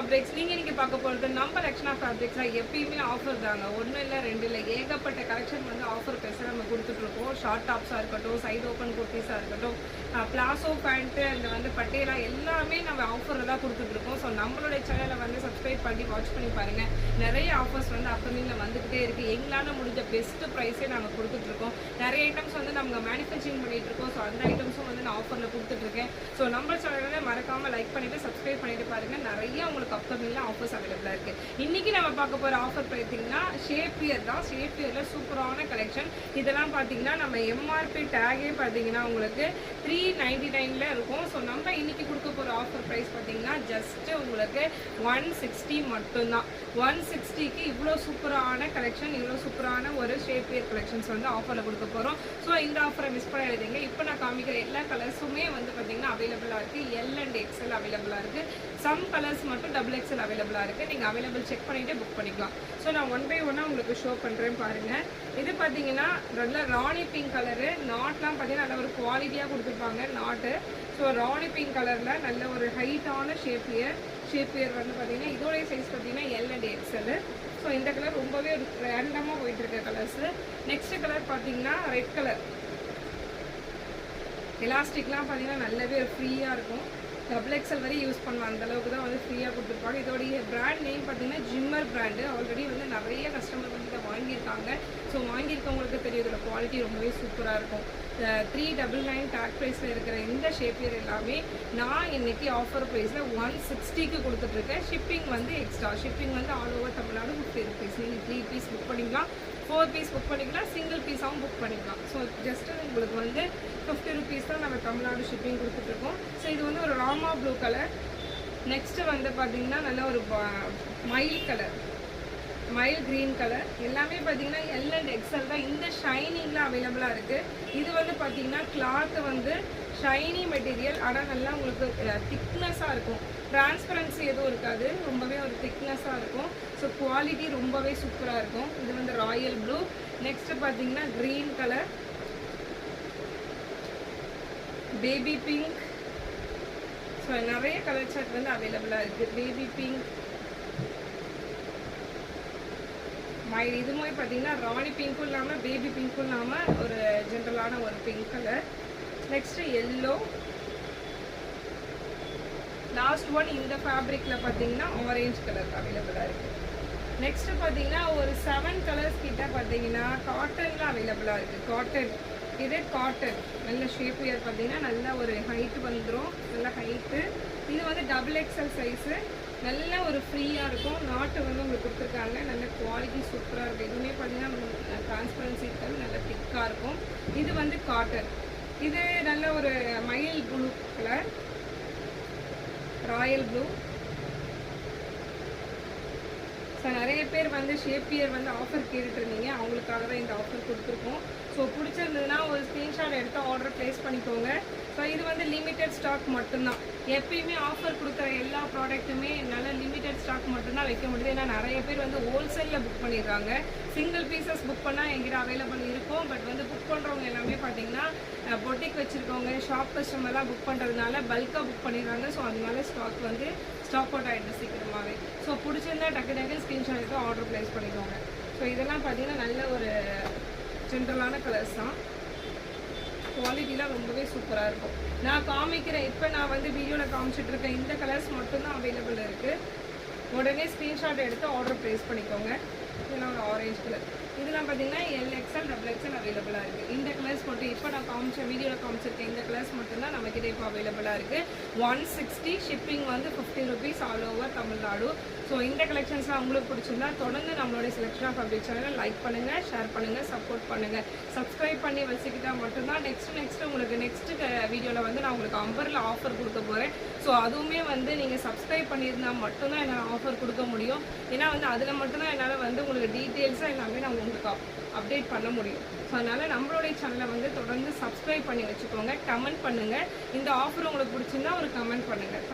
Fabrics. நீங்க பார்க்க போகிறது நம்ம லக்ஷ்னா ஃபேப்ரிக்ஸில் எப்பயுமே ஆஃபர் தாங்க. ஒன்றும் இல்லை, ரெண்டு இல்லை, ஏகப்பட்ட கலெக்ஷன் வந்து ஆஃபர் பேச நம்ம கொடுத்துட்ருக்கோம். ஷார்ட் டாப்ஸாக இருக்கட்டும், சைடு ஓப்பன் குர்த்திஸாக இருக்கட்டும், பிளாசோ பேண்ட்டு அண்ட் வந்து பட்டேலா எல்லாமே நம்ம ஆஃபரில் தான் கொடுத்துட்ருக்கோம். ஸோ நம்மளுடைய சேனலை வந்து சப்ஸ்கிரைப் பண்ணி வாட்ச் பண்ணி பாருங்கள். நிறைய ஆஃபர்ஸ் வந்து அப்கமிங்கில் வந்துக்கிட்டே இருக்குது. எங்களால் முடிஞ்ச பெஸ்ட்டு ப்ரைஸே நாங்கள் கொடுத்துட்ருக்கோம். நிறைய ஐட்டம்ஸ் வந்து நம்ம மேனுஃபேக்சரிங் பண்ணிகிட்ருக்கோம். ஸோ அந்த ஐட்டம்ஸும் வந்து நான் ஆஃபரில் கொடுத்துட்ருக்கேன். ஸோ நம்ம சேனலை மறக்காமல் லைக் பண்ணிவிட்டு சப்ஸ்கிரைப் பண்ணிட்டு பாருங்கள். நிறைய உங்களுக்கு அப்கமிங்கில் ஆஃபர்ஸ் அவைலபிளாக இருக்குது. இன்றைக்கி நம்ம பார்க்க போகிற ஆஃபர் பார்த்தீங்கன்னா ஷேப்பியர் தான். ஷேப்பியரில் சூப்பரான கலெக்ஷன். இதெல்லாம் பார்த்தீங்கன்னா நம்ம எம்ஆர்பி டேகே பார்த்தீங்கன்னா உங்களுக்கு 399 இருக்கும். ஸோ நம்ம இன்றைக்கி கொடுக்க போகிற ஆஃபர் ப்ரைஸ் பார்த்தீங்கன்னா ஜஸ்ட்டு உங்களுக்கு 160 மட்டும்தான். 160க்கு இவ்வளோ சூப்பரான கலெக்ஷன், இவ்வளோ சூப்பரான ஒரு ஷேப்பியர் கலெக்ஷன்ஸ் வந்து ஆஃபரில் கொடுக்க போகிறோம். ஸோ இந்த ஆஃபரை மிஸ் பண்ணிடுறீங்க. இப்போ நான் காமிக்கிற எல்லா கலர்ஸுமே வந்து பார்த்தீங்கன்னா அவைலபிளாக இருக்குது. எல் அண்ட் எக்ஸ்எல் அவைலபிளாக இருக்குது. சம் கலர்ஸ் மட்டும் XXL அவைலபிளாக இருக்குது. நீங்கள் அவைலபிள் செக் பண்ணிவிட்டு புக் பண்ணிக்கலாம். ஸோ நான் ஒன் பை ஒன்னாக உங்களுக்கு ஷோ பண்ணுறேன் பாருங்கள். இது பார்த்தீங்கன்னா நல்ல ராணி பிங்க் கலரு. நாட்லாம் பார்த்தீங்கன்னா நல்ல ஒரு குவாலிட்டியாக கொடுத்துருப்பாங்க நாட்டு. ஸோ ராணி பிங்க் கலரில் நல்ல ஒரு ஹைட்டான ஷேப்பியர் வந்து பார்த்தீங்கன்னா இதோடைய சைஸ் பார்த்தீங்கன்னா எல் அண்ட் எக்ஸ்எல். ஸோ இந்த கலர் ரொம்பவே ரேண்டமாக போயிட்டுருக்க கலர்ஸு. நெக்ஸ்ட் கலர் பார்த்தீங்கன்னா ரெட் கலர். எலாஸ்டிக்லாம் பார்த்தீங்கன்னா நல்லாவே ஃப்ரீயாக இருக்கும். XXL வரை யூஸ் பண்ணலாம், அந்தளவுக்கு தான் வந்து ஃப்ரீயாக கொடுத்துருப்பாங்க. இதோடைய பிராண்ட் நேம் பார்த்தீங்கன்னா ஜிம்மர் பிராண்டு. ஆல்ரெடி வந்து நிறைய கஸ்டமர் வந்து இதை வாங்கியிருக்காங்க. ஸோ வாங்கியிருக்கவங்களுக்கு தெரியும் இதோட குவாலிட்டி ரொம்பவே சூப்பராக இருக்கும். 399 டேக் ப்ரைஸில் இருக்கிற இந்த ஷேப்பியர் எல்லாமே நான் இன்றைக்கி ஆஃபர் ப்ரைஸில் 160க்கு கொடுத்துட்ருக்கேன். ஷிப்பிங் வந்து எக்ஸ்ட்ரா. ஷிப்பிங் வந்து ஆல் ஓவர் தமிழ்நாடு 50 rupees. நீங்கள் 3 பீஸ் புக் பண்ணிக்கலாம், 4 பீஸ் புக் பண்ணிக்கலாம், சிங்கிள் பீஸாகவும் புக் பண்ணிக்கலாம். ஸோ ஜஸ்ட்டு உங்களுக்கு வந்து 50 rupees தான் நம்ம தமிழ்நாடு ஷிப்பிங் கொடுத்துட்ருக்கோம். ஸோ இது வந்து ஒரு ராமா ப்ளூ கலர். நெக்ஸ்ட்டு வந்து பார்த்திங்கன்னா நல்ல ஒரு மயில் கலர், மயில் க்ரீன் கலர். எல்லாமே பார்த்தீங்கன்னா எல் அண்ட் எக்ஸ்எல் தான். இந்த ஷைனிங்கில் அவைலபிளாக இருக்குது. இது வந்து பார்த்திங்கன்னா கிளாத்து வந்து ஷைனி மெட்டீரியல், ஆனால் நல்லா உங்களுக்கு திக்னஸாக இருக்கும். டிரான்ஸ்பரன்சி எதுவும் இருக்காது, ரொம்பவே ஒரு திக்னஸாக இருக்கும். ஸோ குவாலிட்டி ரொம்பவே சூப்பராக இருக்கும். இது வந்து ராயல் ப்ளூ. நெக்ஸ்ட்டு பார்த்தீங்கன்னா green colour, baby pink. So நிறைய கலர் சார்ட் வந்து அவைலபிளாக இருக்குது. பேபி பிங்க், மயில். இதுவுமே பார்த்தீங்கன்னா ராணி பிங்க்கும் இல்லாமல் பேபி பிங்க்கும் இல்லாமல் ஒரு ஜென்ரலான ஒரு pink colour. Next yellow. Last one இந்த ஃபேப்ரிக்கில் பார்த்தீங்கன்னா ஆரேஞ்ச் கலர் அவைலபிளாக இருக்குது. நெக்ஸ்ட்டு பார்த்தீங்கன்னா ஒரு 7 கலர்ஸ் கிட்ட பார்த்தீங்கன்னா காட்டனில் அவைலபிளாக இருக்குது. காட்டன், இது காட்டன். நல்ல ஷேப்பியர் பார்த்தீங்கன்னா நல்ல ஒரு ஹைட்டு வந்துடும், நல்ல ஹைட்டு. இது வந்து XXL சைஸு. நல்ல ஒரு ஃப்ரீயாக இருக்கும். நாட்டு வந்து உங்களுக்கு கொடுத்துருக்காங்க. நல்ல குவாலிட்டி சூப்பராக இருக்கும். இதுவுமே பார்த்தீங்கன்னா டிரான்ஸ்பரன்சி இருக்காது, நல்ல திக்காக இருக்கும். இது வந்து காட்டன். இது நல்ல ஒரு மயில் blue colour, Royal blue. So நிறைய பேர் வந்து ஷேப்பியர் வந்து ஆஃபர் கேட்டுட்டு இருந்தீங்க, அவங்களுக்காக தான் இந்த ஆஃபர் கொடுத்துருக்கோம். ஸோ பிடிச்சிருந்ததுன்னா ஒரு ஸ்க்ரீன்ஷாட் எடுத்து ஆர்டர் ப்ளேஸ் பண்ணிக்கோங்க. ஸோ இது வந்து லிமிட்டட் ஸ்டாக் மட்டும்தான். எப்பயுமே ஆஃபர் கொடுக்குற எல்லா ப்ராடக்ட்டுமே என்னால் லிமிட்டட் ஸ்டாக் மட்டும்தான் வைக்க முடியுது. ஏன்னா நிறைய பேர் வந்து ஹோல்சேலில் புக் பண்ணிடுறாங்க. சிங்கிள் பீசஸ் புக் பண்ணால் எங்கிட்ட அவைலபிள் இருக்கும். பட் வந்து புக் பண்ணுறவங்க எல்லாமே பார்த்தீங்கன்னா பொட்டிக் வச்சுருக்கவங்க, ஷாப் கஸ்டமர்லாம் புக் பண்ணுறதுனால பல்காக புக் பண்ணிடுறாங்க. ஸோ அதனால ஸ்டாக் வந்து ஸ்டாக் அவுட் ஆகிடுது சீக்கிரமாகவே. ஸோ பிடிச்சிருந்தா டக்கு ஸ்க்ரீன்ஷாட் எடுத்து ஆர்டர் ப்ளேஸ் பண்ணிக்கோங்க. ஸோ இதெல்லாம் பார்த்தீங்கன்னா நல்ல ஒரு ஜென்ரலான கலர்ஸ் தான். குவாலிட்டிலாம் ரொம்பவே சூப்பராக இருக்கும். நான் காமிக்கிறேன், இப்போ நான் வந்து வீடியோவில் காமிச்சிட்ருக்கேன் இந்த கலர்ஸ் மட்டும்தான் அவைலபிள் இருக்குது. உடனே ஸ்க்ரீன்ஷாட் எடுத்து ஆர்டர் ப்ளேஸ் பண்ணிக்கோங்க. இதெல்லாம் ஒரு ஆரேஞ்ச் கலர். இதெல்லாம் பார்த்தீங்கன்னா XXL XXL அவைலபிளாக இருக்குது. இந்த கலர்ஸ் மட்டும் இப்போ நான் வீடியோவில் காமிச்சிருக்கேன் இந்த கலர்ஸ் மட்டும்தான் நம்மக்கிட்ட இப்போ அவைலபிளாக இருக்குது. 160. ஷிப்பிங் வந்து 50 rupees all over Tamil Nadu. So இந்த கலெக்ஷன்ஸ்லாம் உங்களுக்கு பிடிச்சிருந்தா தொடர்ந்து நம்மளுடைய செலக்ஷன் ஆஃப் ஃபேப்ரிக் சேனலை லைக் பண்ணுங்கள், ஷேர் பண்ணுங்கள், சப்போர்ட் பண்ணுங்கள். சப்ஸ்கிரைப் பண்ணி வச்சுக்கிட்டால் மட்டும்தான் நெக்ஸ்ட் உங்களுக்கு வீடியோவில் வந்து நான் உங்களுக்கு அம்பரில் ஆஃபர் கொடுக்க போகிறேன். ஸோ அதுவுமே வந்து நீங்கள் சப்ஸ்கிரைப் பண்ணியிருந்தால் மட்டும்தான் என்னால் ஆஃபர் கொடுக்க முடியும். ஏன்னா வந்து அதில் மட்டும்தான் என்னால் வந்து உங்களுக்கு டீட்டெயில்ஸாக எல்லாமே நான் உங்களுக்கு அப்டேட் பண்ண முடியும். ஸோ அதனால் நம்மளுடைய சேனலை வந்து தொடர்ந்து சப்ஸ்கிரைப் பண்ணி வச்சுக்கோங்க. கமெண்ட் பண்ணுங்கள். இந்த ஆஃபர் உங்களுக்கு பிடிச்சிருந்தா ஒரு கமெண்ட் பண்ணுங்கள்.